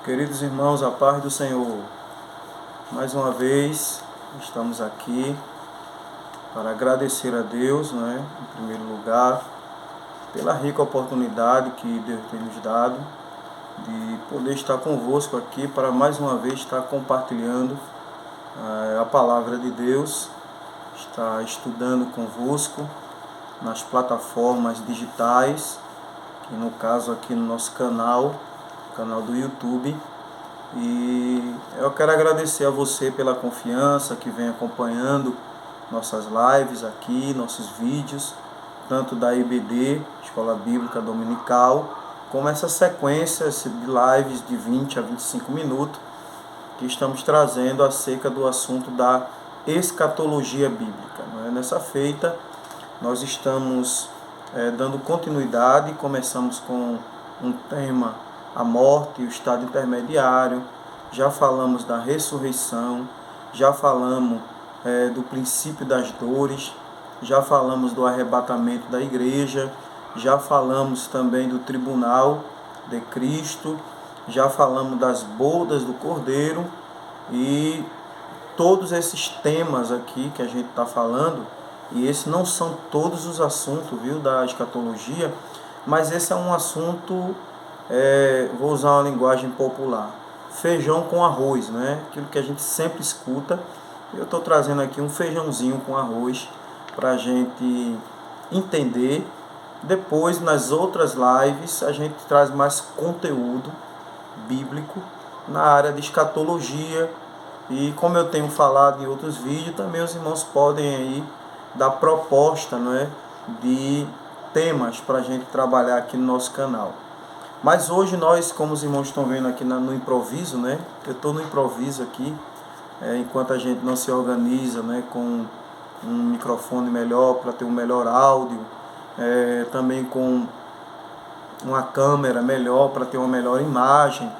Queridos irmãos, a paz do Senhor. Mais uma vez estamos aqui para agradecer a Deus, em primeiro lugar, pela rica oportunidade que Deus tem nos dado de poder estar convosco aqui para mais uma vez estar compartilhando a palavra de Deus, estar estudando convosco nas plataformas digitais, e no caso aqui no nosso canal do YouTube. E eu quero agradecer a você pela confiança que vem acompanhando nossas lives aqui, nossos vídeos, tanto da IBD, Escola Bíblica Dominical, como essa sequência de lives de 20 a 25 minutos que estamos trazendo acerca do assunto da escatologia bíblica. Nessa feita, nós estamos dando continuidade. Começamos com um tema: a morte e o estado intermediário. Já falamos da ressurreição, já falamos do princípio das dores, já falamos do arrebatamento da igreja, já falamos também do tribunal de Cristo, já falamos das bodas do Cordeiro. E todos esses temas aqui que a gente está falando, e esses não são todos os assuntos, da escatologia, mas esse é um assunto, vou usar uma linguagem popular, feijão com arroz, aquilo que a gente sempre escuta. Eu estou trazendo aqui um feijãozinho com arroz para a gente entender. Depois, nas outras lives, a gente traz mais conteúdo bíblico na área de escatologia. E como eu tenho falado em outros vídeos, também os irmãos podem aí dar proposta, de temas para a gente trabalhar aqui no nosso canal. Mas hoje nós, como os irmãos estão vendo aqui no improviso, eu estou no improviso aqui, enquanto a gente não se organiza, com um microfone melhor para ter um melhor áudio, também com uma câmera melhor para ter uma melhor imagem.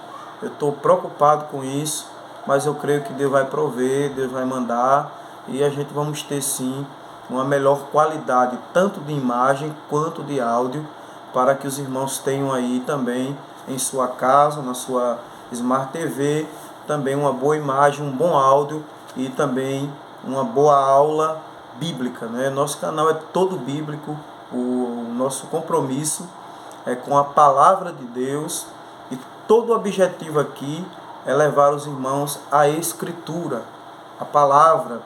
Eu estou preocupado com isso, mas eu creio que Deus vai prover, Deus vai mandar, e a gente vamos ter sim uma melhor qualidade, tanto de imagem quanto de áudio, para que os irmãos tenham aí também em sua casa, na sua Smart TV, também uma boa imagem, um bom áudio e também uma boa aula bíblica. Nosso canal é todo bíblico, o nosso compromisso é com a palavra de Deus, e todo o objetivo aqui é levar os irmãos à Escritura, a palavra.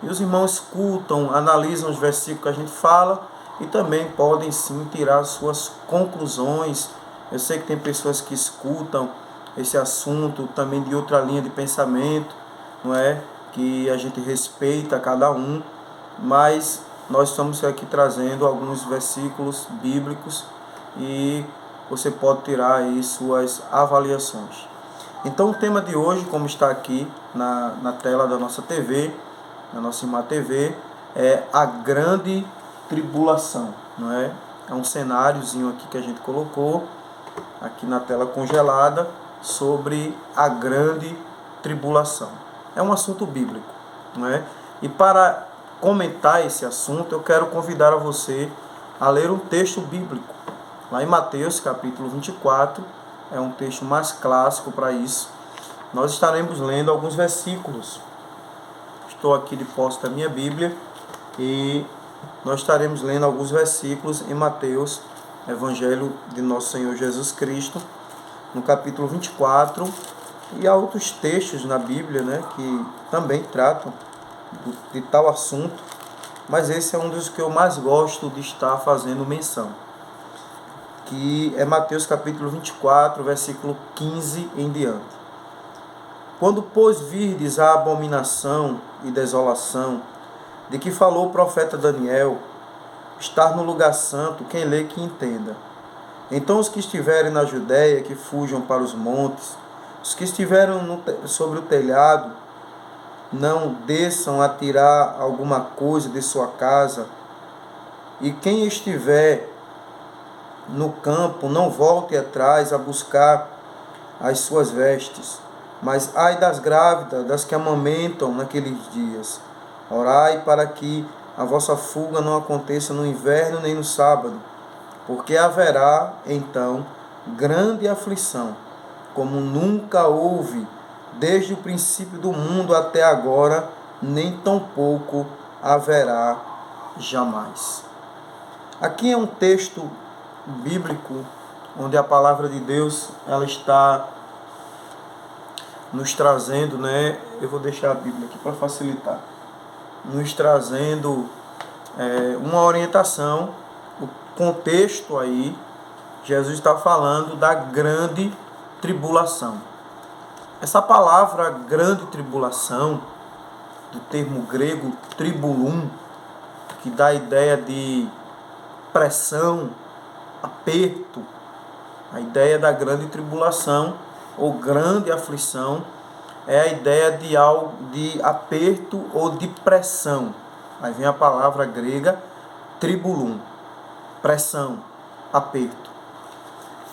E os irmãos escutam, analisam os versículos que a gente fala e também podem sim tirar suas conclusões. Eu sei que tem pessoas que escutam esse assunto também de outra linha de pensamento, que a gente respeita cada um, mas nós estamos aqui trazendo alguns versículos bíblicos e você pode tirar aí suas avaliações. Então o tema de hoje, como está aqui na tela da nossa TV, na nossa Smart TV, é a grande tribulação. É um cenáriozinho aqui que a gente colocou aqui na tela congelada sobre a grande tribulação. É um assunto bíblico. E para comentar esse assunto, eu quero convidar a você a ler um texto bíblico. Lá em Mateus capítulo 24, é um texto mais clássico para isso. Nós estaremos lendo alguns versículos. Estou aqui de posse da minha Bíblia e nós estaremos lendo alguns versículos em Mateus, Evangelho de Nosso Senhor Jesus Cristo, no capítulo 24, e há outros textos na Bíblia, que também tratam de tal assunto, mas esse é um dos que eu mais gosto de estar fazendo menção, que é Mateus capítulo 24, versículo 15 em diante. Quando, pois, virdes a abominação e desolação, de que falou o profeta Daniel, estar no lugar santo, quem lê que entenda. Então os que estiverem na Judéia, que fujam para os montes, os que estiverem sobre o telhado, não desçam a tirar alguma coisa de sua casa, e quem estiver no campo, não volte atrás a buscar as suas vestes. Mas ai das grávidas, das que amamentam naqueles dias. Orai para que a vossa fuga não aconteça no inverno nem no sábado, porque haverá então grande aflição, como nunca houve, desde o princípio do mundo até agora, nem tampouco haverá jamais. Aqui é um texto bíblico onde a palavra de Deus ela está nos trazendo, né? Eu vou deixar a Bíblia aqui para facilitar. Nos trazendo uma orientação, o contexto aí, Jesus está falando da grande tribulação. Essa palavra grande tribulação, do termo grego tribulum, que dá a ideia de pressão, aperto, a ideia da grande tribulação ou grande aflição é a ideia de algo de aperto ou de pressão. Aí vem a palavra grega tribulum, pressão, aperto.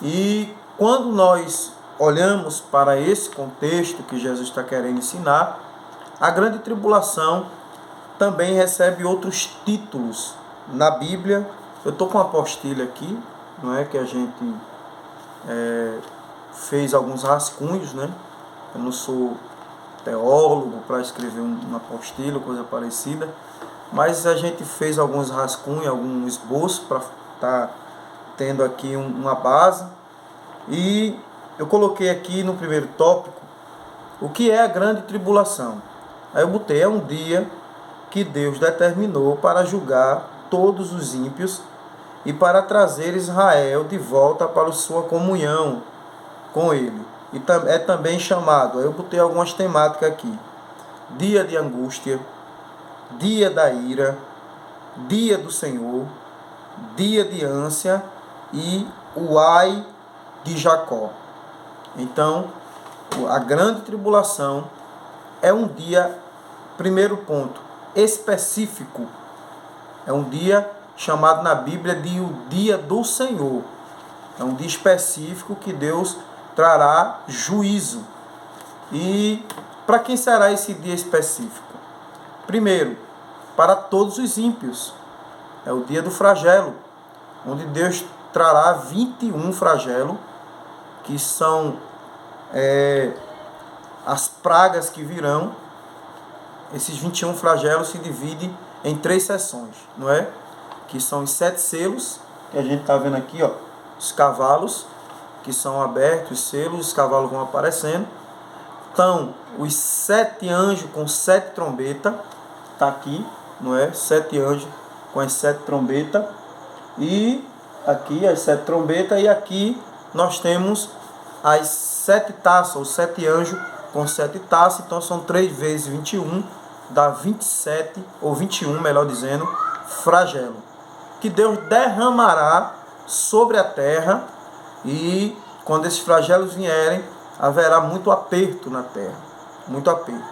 E quando nós olhamos para esse contexto que Jesus está querendo ensinar, a grande tribulação também recebe outros títulos na Bíblia. Eu estou com uma apostila aqui, não é, que a gente fez alguns rascunhos, né? Eu não sou teólogo para escrever uma apostila, coisa parecida, mas a gente fez alguns rascunhos, algum esboço para estar tendo aqui uma base. E eu coloquei aqui no primeiro tópico o que é a grande tribulação. Aí eu botei, é um dia que Deus determinou para julgar todos os ímpios e para trazer Israel de volta para a sua comunhão com Ele. E é também chamado, aí eu botei algumas temáticas aqui: dia de angústia, dia da ira, dia do Senhor, dia de ânsia e o ai de Jacó. Então, a grande tribulação é um dia, primeiro ponto, específico. É um dia chamado na Bíblia de o dia do Senhor. É um dia específico que Deus trará juízo. E para quem será esse dia específico? Primeiro, para todos os ímpios. É o dia do flagelo, onde Deus trará 21 flagelos, que são as pragas que virão. Esses 21 flagelos se dividem em 3 seções, não é? Que são os 7 selos, que a gente está vendo aqui, ó, os cavalos que são abertos, os selos, os cavalos vão aparecendo. Então, os 7 anjos com 7 trombetas, está aqui, não é? 7 anjos com as 7 trombetas. E aqui as 7 trombetas, e aqui nós temos as 7 taças, os 7 anjos com 7 taças. Então são 3 vezes 21, dá 27, ou 21, melhor dizendo, flagelo, que Deus derramará sobre a terra. E quando esses flagelos vierem, haverá muito aperto na terra, muito aperto.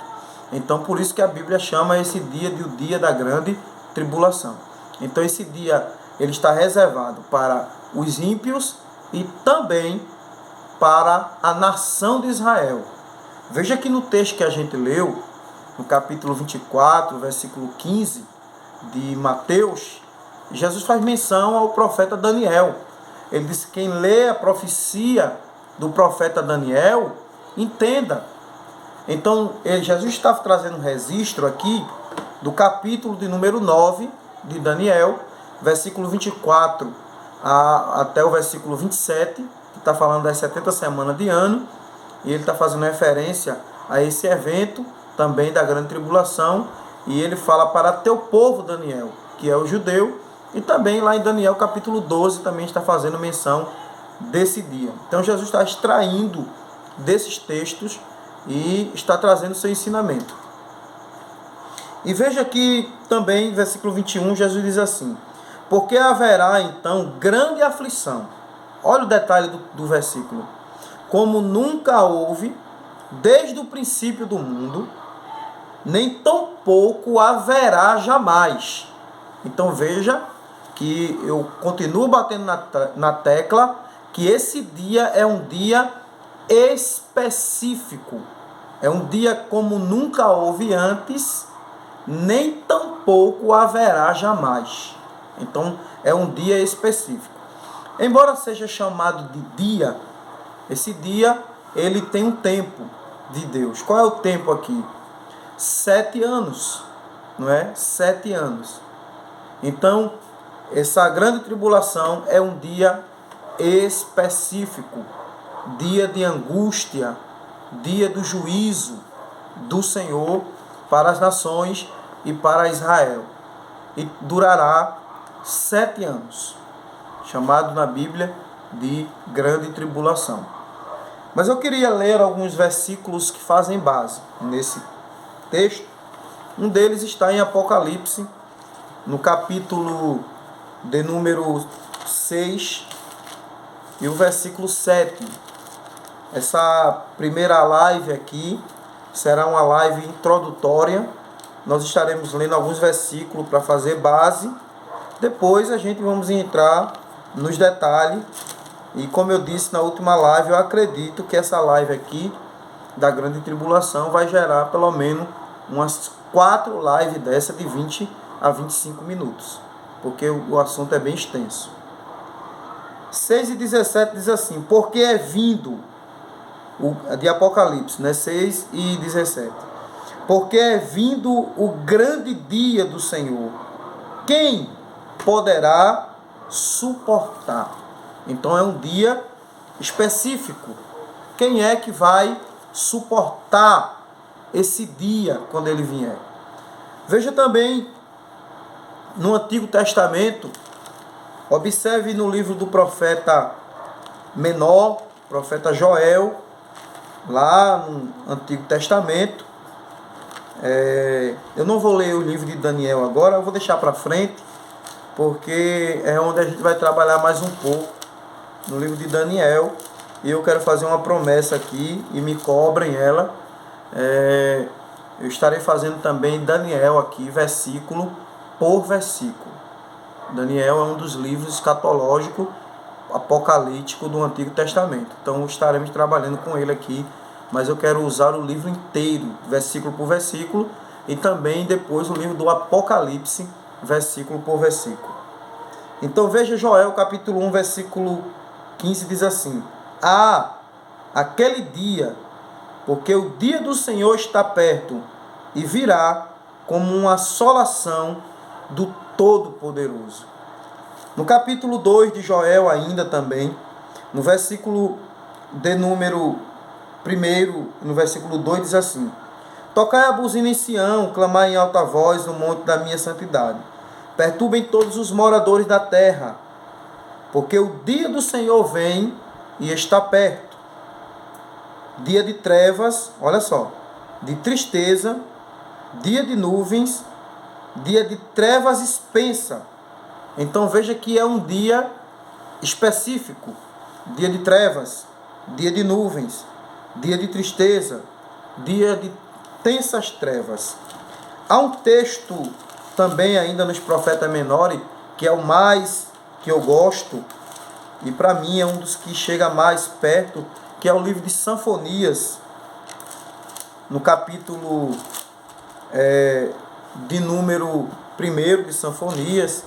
Então por isso que a Bíblia chama esse dia de o dia da grande tribulação. Então esse dia ele está reservado para os ímpios e também para a nação de Israel. Veja que no texto que a gente leu, no capítulo 24, versículo 15 de Mateus, Jesus faz menção ao profeta Daniel. Ele diz que quem lê a profecia do profeta Daniel, entenda. Então, Jesus está trazendo um registro aqui do capítulo de número 9 de Daniel, versículo 24 até o versículo 27, que está falando das 70 semanas de ano, e ele está fazendo referência a esse evento também da grande tribulação, e ele fala para teu povo, Daniel, que é o judeu, e também lá em Daniel capítulo 12 também está fazendo menção desse dia. Então Jesus está extraindo desses textos e está trazendo seu ensinamento. E veja que também, versículo 21, Jesus diz assim: porque haverá então grande aflição. Olha o detalhe do versículo. Como nunca houve, desde o princípio do mundo, nem tampouco haverá jamais. Então veja que eu continuo batendo na tecla que esse dia é um dia específico. É um dia como nunca houve antes, nem tampouco haverá jamais. Então é um dia específico. Embora seja chamado de dia, esse dia ele tem um tempo de Deus. Qual é o tempo aqui? 7 anos, não é? 7 anos. Então, essa grande tribulação é um dia específico, dia de angústia, dia do juízo do Senhor para as nações e para Israel. E durará 7 anos, chamado na Bíblia de grande tribulação. Mas eu queria ler alguns versículos que fazem base nesse texto. Um deles está em Apocalipse, no capítulo de número 6 e o versículo 7. Essa primeira live aqui será uma live introdutória. Nós estaremos lendo alguns versículos para fazer base. Depois a gente vamos entrar nos detalhes. E como eu disse na última live, eu acredito que essa live aqui da grande tribulação vai gerar pelo menos umas 4 lives dessa de 20 a 25 minutos. Porque o assunto é bem extenso. 6 e 17 diz assim: porque é vindo, de Apocalipse, né? 6 e 17. Porque é vindo o grande dia do Senhor. Quem poderá suportar? Então é um dia específico. Quem é que vai suportar esse dia quando ele vier? Veja também no Antigo Testamento, observe no livro do profeta menor, profeta Joel, lá no Antigo Testamento. Eu não vou ler o livro de Daniel agora, eu vou deixar para frente, porque é onde a gente vai trabalhar mais um pouco no livro de Daniel. E eu quero fazer uma promessa aqui, e me cobrem ela. Eu estarei fazendo também Daniel aqui, versículo por versículo. Daniel é um dos livros escatológicos, apocalíptico do Antigo Testamento. Então estaremos trabalhando com ele aqui, mas eu quero usar o livro inteiro, versículo por versículo, e também depois o livro do Apocalipse, versículo por versículo. Então veja Joel capítulo 1, versículo 15 diz assim: aquele dia, porque o dia do Senhor está perto, e virá como uma assolação do Todo-Poderoso. No capítulo 2 de Joel ainda também, no versículo de número 1, no versículo 2 diz assim: tocai a buzina em Sião, clamai em alta voz no monte da minha santidade. Perturbem todos os moradores da terra, porque o dia do Senhor vem e está perto. Dia de trevas, olha só, de tristeza, dia de nuvens, dia de trevas expensa. Então veja que é um dia específico, dia de trevas, dia de nuvens, dia de tristeza, dia de tensas trevas. Há um texto também ainda nos profetas menores, que é o mais que eu gosto, e para mim é um dos que chega mais perto, que é o livro de Sanfonias, no capítulo de número 1 de Sanfonias,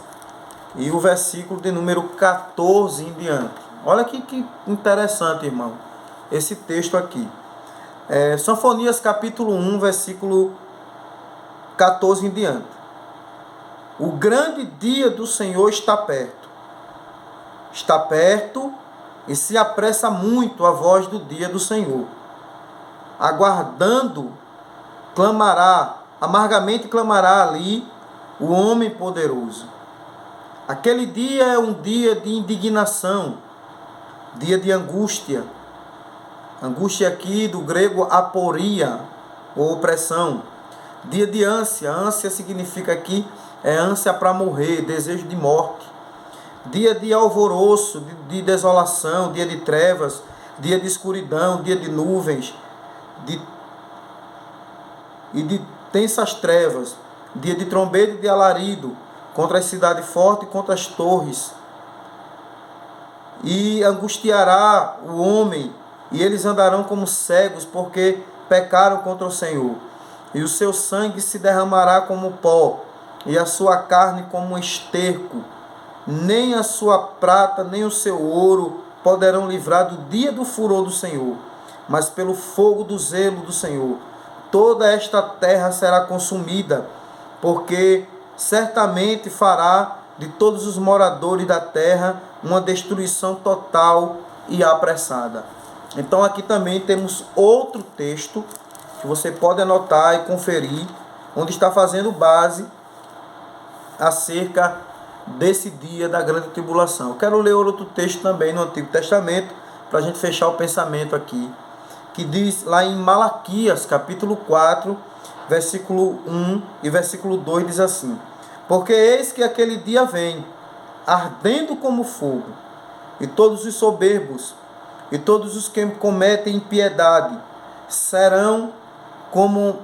e o versículo de número 14 em diante. Olha que interessante, irmão, esse texto aqui. Sanfonias capítulo 1, versículo 14 em diante. O grande dia do Senhor está perto. Está perto e se apressa muito a voz do dia do Senhor. Aguardando, amargamente clamará ali o homem poderoso. Aquele dia é um dia de indignação, dia de angústia. Angústia aqui do grego aporia, ou opressão. Dia de ânsia. Ânsia significa aqui, ânsia para morrer, desejo de morte. Dia de alvoroço, de desolação, dia de trevas, dia de escuridão, dia de nuvens, e de tensas trevas, dia de trombeta e de alarido, contra a cidade forte e contra as torres. E angustiará o homem, e eles andarão como cegos, porque pecaram contra o Senhor. E o seu sangue se derramará como pó, e a sua carne como um esterco. Nem a sua prata, nem o seu ouro poderão livrar do dia do furor do Senhor. mas pelo fogo do zelo do Senhor. Toda esta terra será consumida, porque certamente fará de todos os moradores da terra uma destruição total e apressada. Então aqui também temos outro texto que você pode anotar e conferir, onde está fazendo base acerca desse dia da grande tribulação. Eu quero ler outro texto também no Antigo Testamento, para a gente fechar o pensamento aqui, que diz lá em Malaquias, capítulo 4, versículo 1 e versículo 2, diz assim: porque eis que aquele dia vem, ardendo como fogo, e todos os soberbos, e todos os que cometem impiedade, serão como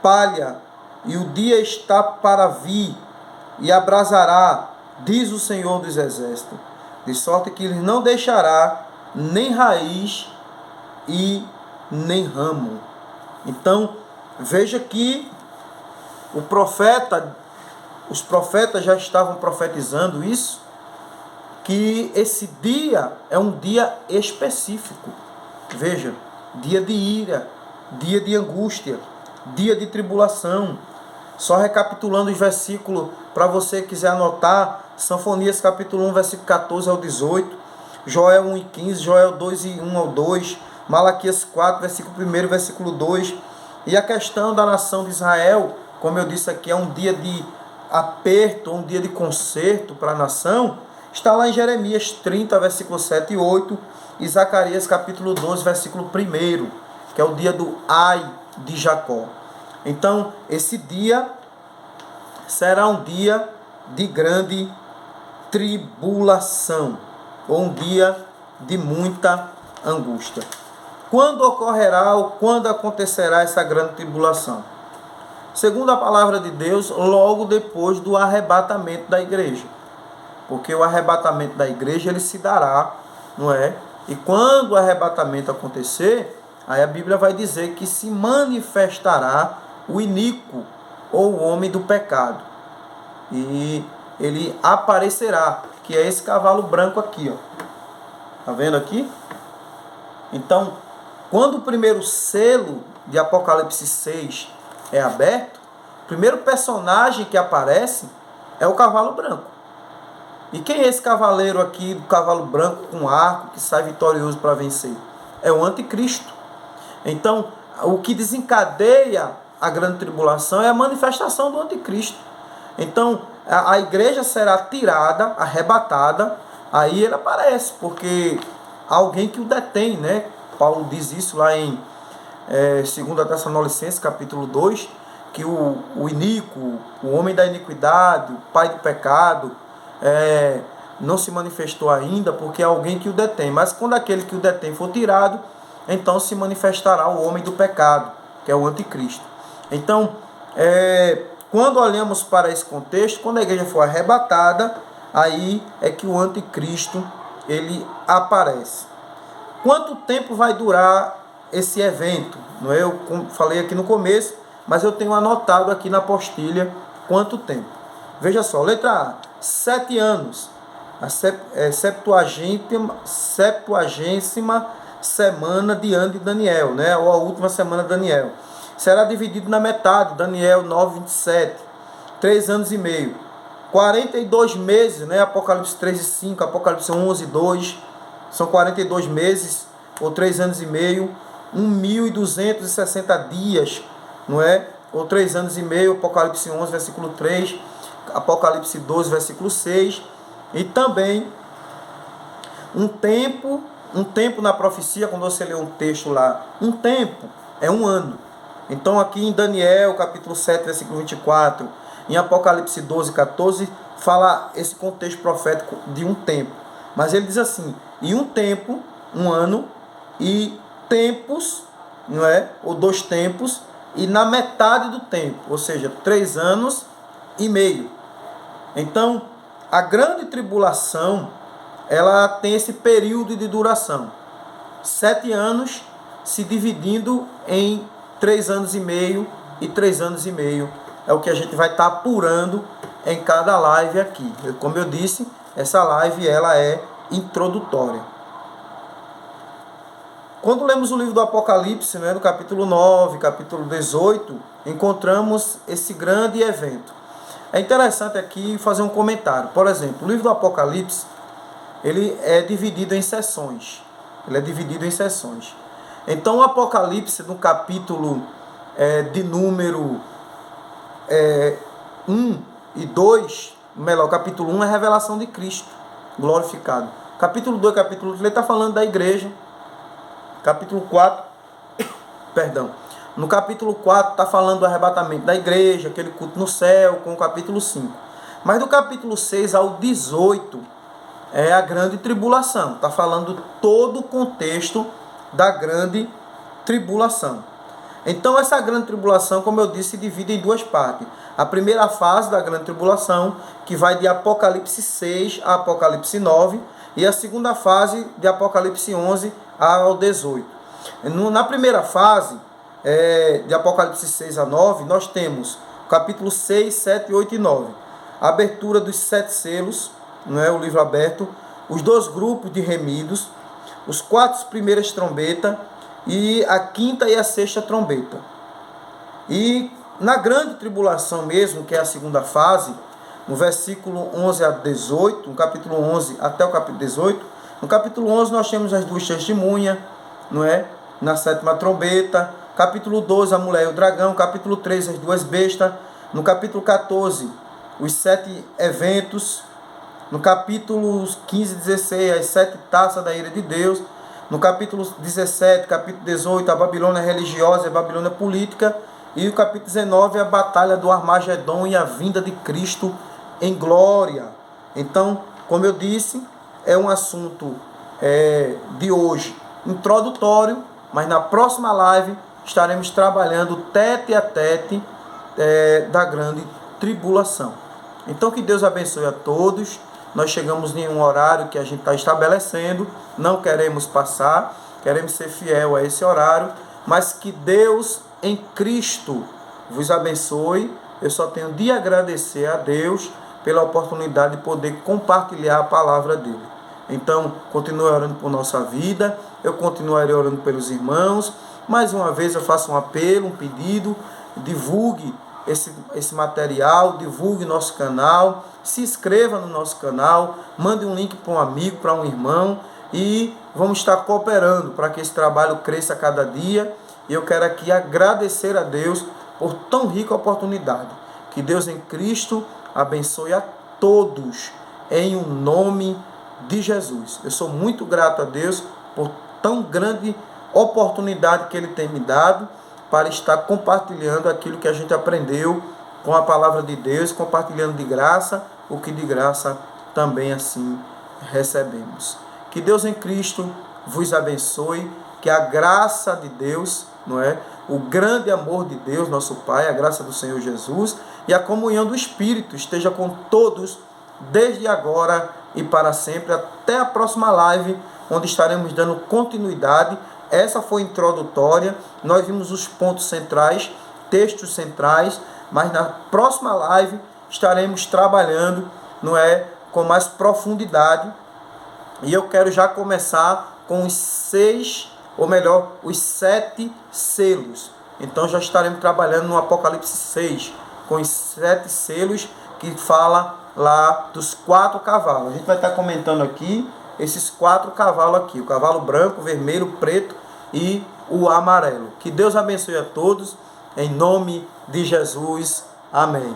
palha, e o dia está para vir, e abrasará, diz o Senhor dos Exércitos, de sorte que ele não deixará nem raiz e nem ramo. Então, veja que os profetas já estavam profetizando isso, que esse dia é um dia específico. Veja, dia de ira, dia de angústia, dia de tribulação. Só recapitulando os versículos, para você que quiser anotar: Sanfonias capítulo 1, versículo 14 ao 18, Joel 1 e 15, Joel 2 e 1 ao 2, Malaquias 4, versículo 1, versículo 2. E a questão da nação de Israel, como eu disse aqui, é um dia de aperto, um dia de conserto para a nação, está lá em Jeremias 30, versículo 7 e 8, e Zacarias capítulo 12, versículo 1, que é o dia do ai de Jacó. Então, esse dia será um dia de grande tribulação, ou um dia de muita angústia. Quando ocorrerá ou quando acontecerá essa grande tribulação? Segundo a palavra de Deus, logo depois do arrebatamento da igreja. Porque o arrebatamento da igreja ele se dará, não é? E quando o arrebatamento acontecer, aí a Bíblia vai dizer que se manifestará o iníquo, ou o homem do pecado. E ele aparecerá, que é esse cavalo branco aqui, ó. Tá vendo aqui? Então, quando o primeiro selo de Apocalipse 6 é aberto, o primeiro personagem que aparece é o cavalo branco. E quem é esse cavaleiro aqui, do cavalo branco com arco, que sai vitorioso para vencer? É o anticristo. Então, o que desencadeia a grande tribulação é a manifestação do anticristo. Então, a igreja será tirada, arrebatada, aí ele aparece, porque alguém que o detém, né? Paulo diz isso lá em 2 Tessalonicenses, capítulo 2, que o iníquo, o homem da iniquidade, o pai do pecado, não se manifestou ainda, porque é alguém que o detém. Mas quando aquele que o detém for tirado, então se manifestará o homem do pecado, que é o anticristo. Então, quando olhamos para esse contexto, quando a igreja for arrebatada, aí é que o anticristo ele aparece. Quanto tempo vai durar esse evento? Não é? Eu falei aqui no começo, mas eu tenho anotado aqui na apostila quanto tempo. Veja só, letra A, 7 anos, a 70ª semana de ano de Daniel, né? Ou a última semana de Daniel. Será dividido na metade, Daniel 9, 27, 3 anos e meio. 42 meses, né? Apocalipse 3 e 5, Apocalipse 11 e 2, são 42 meses, ou 3 anos e meio, 1.260 dias, não é? Ou 3 anos e meio, Apocalipse 11, versículo 3, Apocalipse 12, versículo 6, e também um tempo na profecia, quando você lê um texto lá, um tempo é um ano. Então aqui em Daniel, capítulo 7, versículo 24, em Apocalipse 12, 14, fala esse contexto profético de um tempo. Mas ele diz assim, e um tempo, um ano, e tempos, não é? Ou 2 tempos, e na metade do tempo, ou seja, 3 anos e meio. Então, a grande tribulação, ela tem esse período de duração. 7 anos se dividindo em 3 anos e meio e 3 anos e meio. É o que a gente vai estar apurando em cada live aqui. Como eu disse, essa live ela é introdutória. Quando lemos o livro do Apocalipse, né, no capítulo 9, capítulo 18, encontramos esse grande evento. É interessante aqui fazer um comentário. Por exemplo, o livro do Apocalipse, ele é dividido em seções. Então, o Apocalipse, no capítulo de número 1 e 2, melhor, capítulo 1 é a revelação de Cristo, glorificado. Capítulo 2, capítulo 3, ele está falando da igreja. Capítulo 4, perdão. No capítulo 4 está falando do arrebatamento da igreja, aquele culto no céu, com o capítulo 5. Mas do capítulo 6 ao 18 é a grande tribulação. Está falando todo o contexto da grande tribulação. Então essa grande tribulação, como eu disse, se divide em duas partes. A primeira fase da grande tribulação, que vai de Apocalipse 6 a Apocalipse 9, e a segunda fase de Apocalipse 11 ao 18. Na primeira fase, de Apocalipse 6 a 9, nós temos capítulo 6, 7, 8 e 9. A abertura dos 7 selos, não é, o livro aberto, os 2 grupos de remidos, os 4 primeiras trombetas e a 5ª e a 6ª trombeta. E na grande tribulação mesmo, que é a segunda fase, no versículo 11 a 18, no capítulo 11 até o capítulo 18, no capítulo 11 nós temos as 2 testemunhas, não é? Na 7ª trombeta, capítulo 12 a mulher e o dragão, capítulo 13 as 2 bestas, no capítulo 14 os 7 eventos, no capítulo 15 e 16 as 7 taças da ira de Deus, no capítulo 17, capítulo 18 a Babilônia religiosa e a Babilônia política, e o capítulo 19 a batalha do Armagedon e a vinda de Cristo em glória. Então, como eu disse, é um assunto de hoje introdutório, mas na próxima live estaremos trabalhando tete a tete da grande tribulação. Então que Deus abençoe a todos. Nós chegamos em um horário que a gente está estabelecendo, não queremos passar, queremos ser fiel a esse horário, mas que Deus em Cristo vos abençoe. Eu só tenho de agradecer a Deus pela oportunidade de poder compartilhar a palavra dele. Então, continue orando por nossa vida, eu continuarei orando pelos irmãos. Mais uma vez eu faço um apelo, um pedido, divulgue esse material, divulgue nosso canal, se inscreva no nosso canal, mande um link para um amigo, para um irmão, e vamos estar cooperando para que esse trabalho cresça a cada dia. E eu quero aqui agradecer a Deus por tão rica oportunidade. Que Deus em Cristo abençoe a todos, em o nome de Jesus. Eu sou muito grato a Deus por tão grande oportunidade que Ele tem me dado para estar compartilhando aquilo que a gente aprendeu com a palavra de Deus, compartilhando de graça o que de graça também assim recebemos. Que Deus em Cristo vos abençoe, que a graça de Deus, não é? O grande amor de Deus, nosso Pai, a graça do Senhor Jesus e a comunhão do Espírito esteja com todos desde agora e para sempre, até a próxima live, onde estaremos dando continuidade. Essa foi introdutória, nós vimos os pontos centrais, textos centrais, mas na próxima live estaremos trabalhando, não é, com mais profundidade. E eu quero já começar com os 7 selos. Então já estaremos trabalhando no Apocalipse 6, com os 7 selos, que fala lá dos 4 cavalos. A gente vai estar comentando aqui esses 4 cavalos aqui, o cavalo branco, vermelho, preto e o amarelo. Que Deus abençoe a todos, em nome de Jesus. Amém.